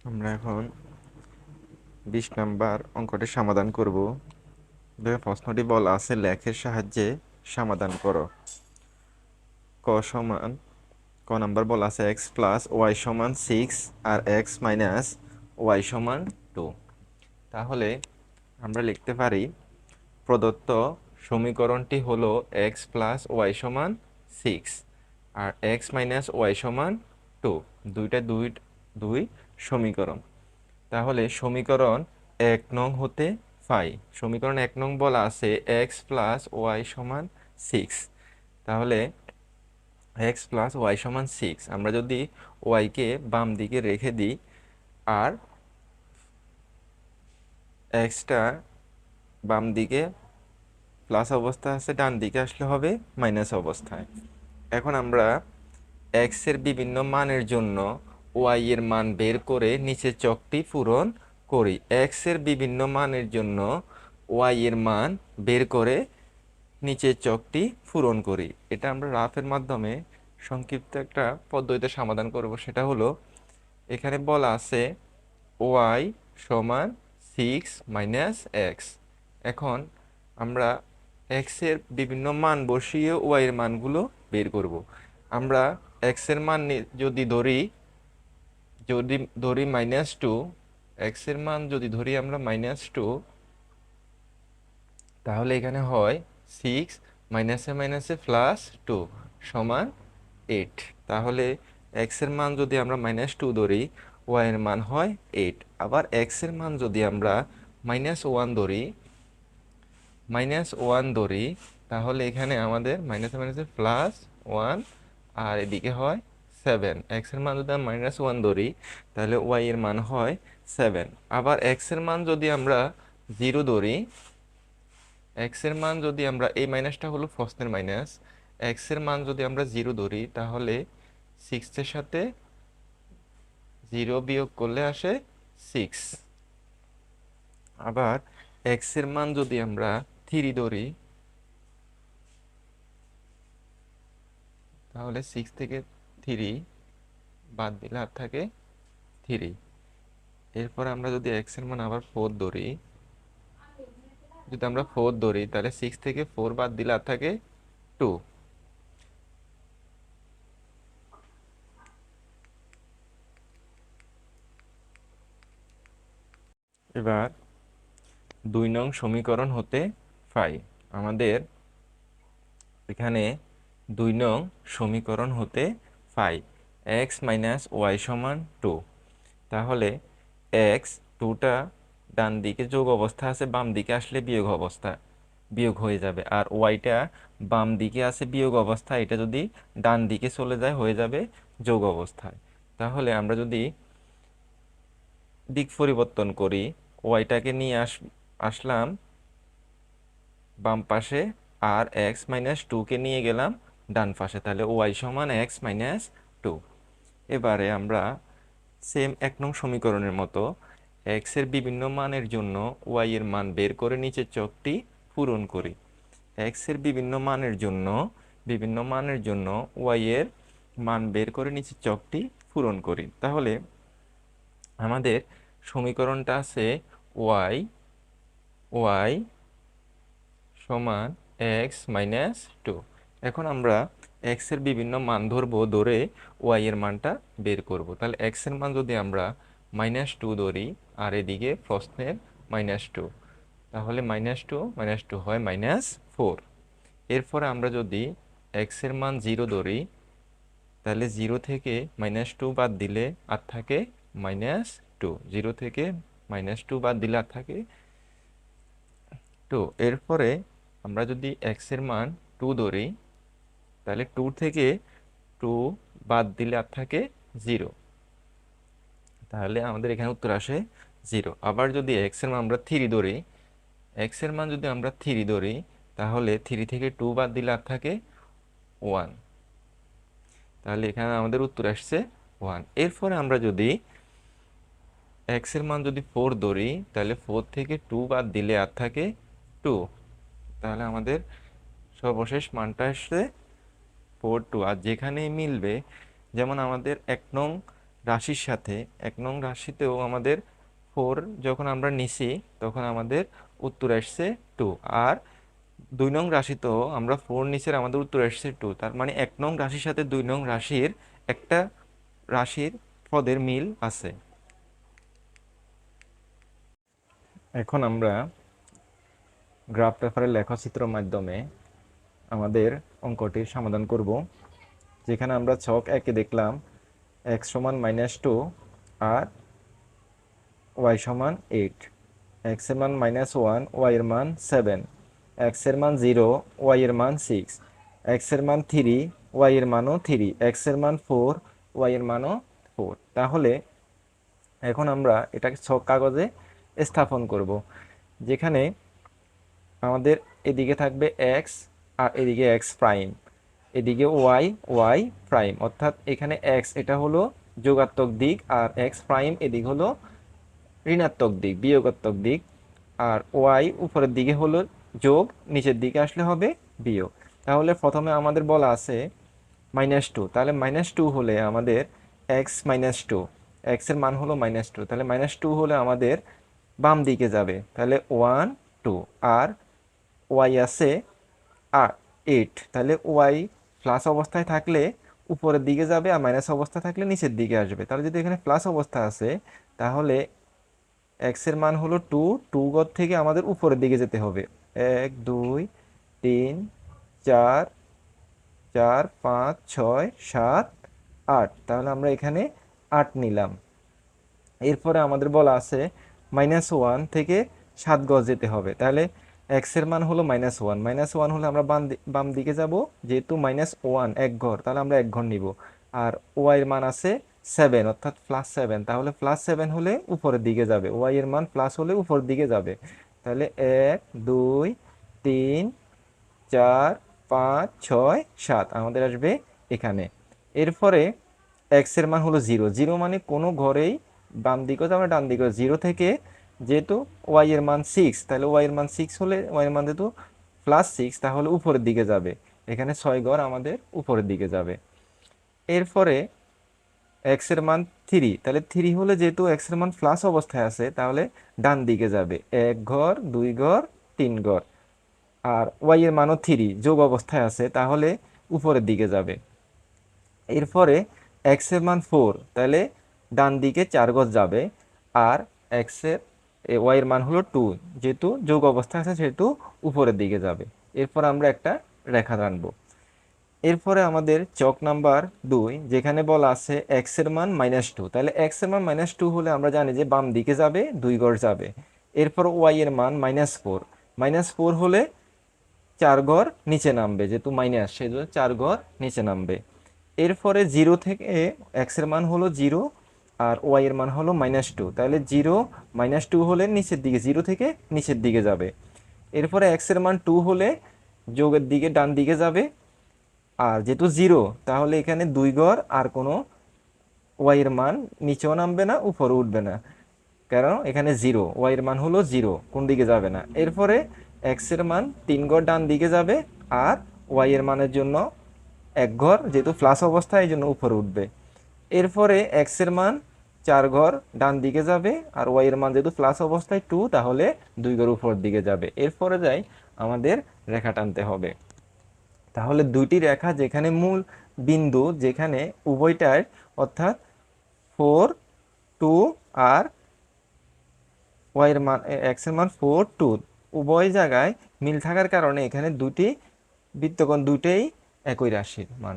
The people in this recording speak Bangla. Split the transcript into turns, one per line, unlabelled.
আমরা এখন 20 নাম্বার অঙ্কটি সমাধান করব। প্রশ্নটি বলা আছে লেখের সাহায্যে সমাধান করো। ক নাম্বার বলা আছে x প্লাস ওয়াই সমান 6 আর x মাইনাস ওয়াই সমান 2। তাহলে আমরা লিখতে পারি প্রদত্ত সমীকরণটি হলো x প্লাস ওয়াই সমান 6 আর x মাইনাস ওয়াই সমান 2। দুইটা দুই সমীকরণ। তাহলে সমীকরণ 1 নং হতে পাই। সমীকরণ 1 নং বলা আছে x প্লাস ওয়াই সমান 6। তাহলে x প্লাস ওয়াই সমান 6, আমরা যদি y কে বাম দিকে রেখে দিই আর xটা বাম দিকে প্লাস অবস্থা আছে, ডান দিকে আসলে হবে মাইনাস অবস্থায়। এখন আমরা x এর বিভিন্ন মানের জন্য y এর মান বের করে নিচে চকটি পূরণ করি। x এর বিভিন্ন মানের জন্য y এর মান বের করে নিচে চকটি পূরণ করি। এটা আমরা রাফের মাধ্যমে সংক্ষিপ্ত একটা পদ্ধতিতে সমাধান করব। সেটা হলো এখানে বলা আছে y সমান 6 মাইনাস এক্স। এখন আমরা x এর বিভিন্ন মান বসিয়ে y এর মানগুলো বের করব। আমরা x এর মান যদি ধরি -2, x এর মান যদি ধরি আমরা -2, তাহলে এখানে হয় 6 মাইনাসে মাইনাসে +2 সমান 8। তাহলে x এর মান যদি আমরা -2 ধরি, y এর মান হয় 8। আবার x এর মান যদি আমরা -1 ধরি, তাহলে এখানে আমাদের মাইনাসে মাইনাসে +1 আর এদিকে হয় 7। x এর মান যদি আমরা -1 ধরি, তাহলে y এর মান হয় 7। আবার x এর মান যদি আমরা 0 ধরি, x এর মান যদি আমরা, এই মাইনাসটা হলো প্রশ্নের মাইনাস, x এর মান যদি আমরা 0 ধরি, তাহলে 6 এর সাথে 0 বিয়োগ করলে আসে 6। আবার x এর মান যদি আমরা 3 ধরি, তাহলে 6 থেকে 3 বাদ দিলে আর থাকে 3। এরপর আমরা যদি x এর মান আবার 4 ধরি, তাহলে 6 থেকে 4 বাদ দিলে আর থাকে 2। এবার 2 নং সমীকরণ হতে পাই। আমাদের এখানে 2 নং সমীকরণ হতে পাই x মাইনাস ওয়াই সমান 2। তাহলে x 2টা ডান দিকে যোগ অবস্থা আছে, বাম দিকে আসলে বিয়োগ হয়ে যাবে। আর ওয়াইটা বাম দিকে আছে বিয়োগ অবস্থা, এটা যদি ডান দিকে চলে যায় হয়ে যাবে যোগ অবস্থায়। তাহলে আমরা যদি দিক পরিবর্তন করি, ওয়াইটাকে নিয়ে আসলাম বাম পাশে আর x মাইনাস 2 কে নিয়ে গেলাম ডান পাশে, তাহলে ওয়াই সমান x মাইনাস 2। এবারে আমরা সেম 1 নং সমীকরণের মতো x এর বিভিন্ন মানের জন্য y এর মান বের করে নিচের চকটি পূরণ করি। x এর বিভিন্ন মানের জন্য y এর মান বের করে নিচের চকটি পূরণ করি। তাহলে আমাদের সমীকরণটা আছে y সমান x মাইনাস 2। এখন আমরা x এর বিভিন্ন মান ধরে y এর মানটা বের করব। তাহলে x এর মান যদি আমরা -2 ধরি আর এদিকে প্রশ্নের -2, তাহলে -2 হয় -4। এরপরে আমরা যদি x এর মান 0 ধরি, তাহলে 0 থেকে -2 বাদ দিলে আর থাকে -2। 0 থেকে -2 বাদ দিলে আর থাকে 2। এরপরে আমরা যদি x এর মান 2 ধরি, তাহলে 2 থেকে 2 বাদ দিলে আর থাকে 0। তাহলে আমাদের এখানে উত্তর আসে 0। আবার যদি x এর মান আমরা 3 ধরি, তাহলে 3 থেকে 2 বাদ দিলে আর থাকে 1। তাহলে এখানে আমাদের উত্তর আসছে 1। এরপরে আমরা যদি x এর মান যদি 4 ধরি, তাহলে 4 থেকে 2 বাদ দিলে আর থাকে 2। তাহলে আমাদের সর্বশেষ মানটা আসছে 4 2। আর যেখানেই মিলবে, যেমন আমাদের 1 নং রাশির সাথে 1 নং রাশিতেও আমাদের 4 যখন আমরা নিছি তখন আমাদের উত্তর আসছে 2, আর 2 নং রাশিতেও আমরা 4 নিচের আমাদের উত্তর আসছে 2। তার মানে 1 নং রাশির সাথে 2 নং রাশির একটা রাশির পদের মিল আছে। এখন আমরা গ্রাফ পেপারের লেখচিত্র মাধ্যমে আমাদের অঙ্কটির সমাধান করব। যেখানে আমরা ছক একে দেখলাম x সমান -2 আর y সমান 8, x এর মান -1, y এর মান 7, x এর মান 0, y এর মান 6, x এর মান 3, y এর মানও 3, x এর মান 4, y এর মানও 4। তাহলে এখন আমরা এটাকে ছক কাগজে স্থাপন করব, যেখানে আমাদের এদিকে থাকবে x আর এদিকে x প্রাইম, এদিকে y প্রাইম, অর্থাৎ এখানে x এটা হলো যোগাত্মক দিক আর x প্রাইম এদিক হলো ঋণাত্মক দিক, বিয়োগাত্মক দিক, আর y উপরের দিকে হলো যোগ, নিচের দিকে আসলে হবে বিয়োগ। তাহলে প্রথমে আমাদের বলা আছে -2, তাহলে -2 হলে আমাদের x -2, x এর মান হলো -2, তাহলে -2 হলে আমাদের বাম দিকে যাবে, তাহলে 1 2, আর y আছে 8, তাহলে y প্লাস অবস্থায় থাকলে উপরের দিকে যাবে আর মাইনাস অবস্থা থাকলে নিচের দিকে আসবে। তাহলে যদি এখানে প্লাস অবস্থা আছে তাহলে x এর মান হলো 2, 2 ঘর থেকে আমাদের উপরের দিকে যেতে হবে, 1 2 3 4 4 5 6 7 8, তাহলে আমরা এখানে 8 নিলাম। এরপরে আমাদের বলা আছে -1 থেকে 7 গজ যেতে হবে, তাহলে x এর মান হলো -1, -1 হলে আমরা বাম দিকে যাব, যেহেতু -1 এক ঘর, তাহলে আমরা এক ঘর নিব। আর y এর মান আছে 7, অর্থাৎ +7, তাহলে +7 হলে উপরের দিকে যাবে, y এর মান প্লাস হলে উপরের দিকে যাবে, তাহলে 1 2 3 4 5 6 7 আমাদের আসবে এখানে। এরপরে x এর মান হলো 0, 0 মানে কোনো ঘরেই বাম দিকে যাবে ডান দিকে, 0 থেকে যেহেতু y এর মান 6, তাহলে y এর মান 6 হলে y এর মান যেহেতু +6, তাহলে উপরের দিকে যাবে, এখানে 6 ঘর আমাদের উপরের দিকে যাবে। এরপরে x এর মান 3, তাহলে 3 হলে যেহেতু x এর মান প্লাস অবস্থায় আছে তাহলে ডান দিকে যাবে, 1 ঘর 2 ঘর 3 ঘর, আর y এর মানও 3 যোগ অবস্থায় আছে তাহলে উপরের দিকে যাবে। এরপরে x এর মান 4, তাহলে ডান দিকে 4 গজ যাবে, আর y এর মান হলো 2, যেহেতু যোগ অবস্থায় আছে সেহেতু উপরের দিকে যাবে। এরপর আমরা একটা রেখা টানবো। এরপরে আমাদের চক নাম্বার 2, যেখানে বলা আছে x এর মান -2, তাহলে x এর মান -2 হলে আমরা জানি যে বাম দিকে যাবে 2 ঘর যাবে। এরপর y এর মান -4, -4 হলে 4 ঘর নিচে নামবে, যেহেতু মাইনাস সেই জন্য 4 ঘর নিচে নামবে। এরপরে 0 থেকে x এর মান হলো 0 আর y এর মান হলো -2, তাহলে 0 -2 হলে নিচের দিকে, 0 থেকে নিচের দিকে যাবে। এরপরে x এর মান 2 হলে যোগের দিকে ডান দিকে যাবে, আর যেহেতু 0 তাহলে এখানে 2 ঘর, আর কোনো y এর মান নিচেও নামবে না উপরে উঠবে না, কারণ এখানে 0, y এর মান হলো 0, কোন দিকে যাবে না। এরপরে x এর মান 3 ঘর ডান দিকে যাবে, আর y এর মানের জন্য 1 ঘর, যেহেতু প্লাস অবস্থায় এই জন্য উপরে উঠবে। এরপরে x এর মান 4 ঘর ডান দিকে যাবে, আর y এর মান যেহেতু প্লাস অবস্থায় 2, তাহলে 2 ঘর উপরের দিকে যাবে। এরপরে যাই আমাদের রেখা টানতে হবে। তাহলে দুইটি রেখা যেখানে মূল বিন্দু, যেখানে উভয়টার অর্থাৎ 4 2 আর y এর মান x এর মান 4 2, উভয় জায়গায় মিল থাকার কারণে এখানে দুটি বৃত্তকোণ দুটেই একই রাশির মান।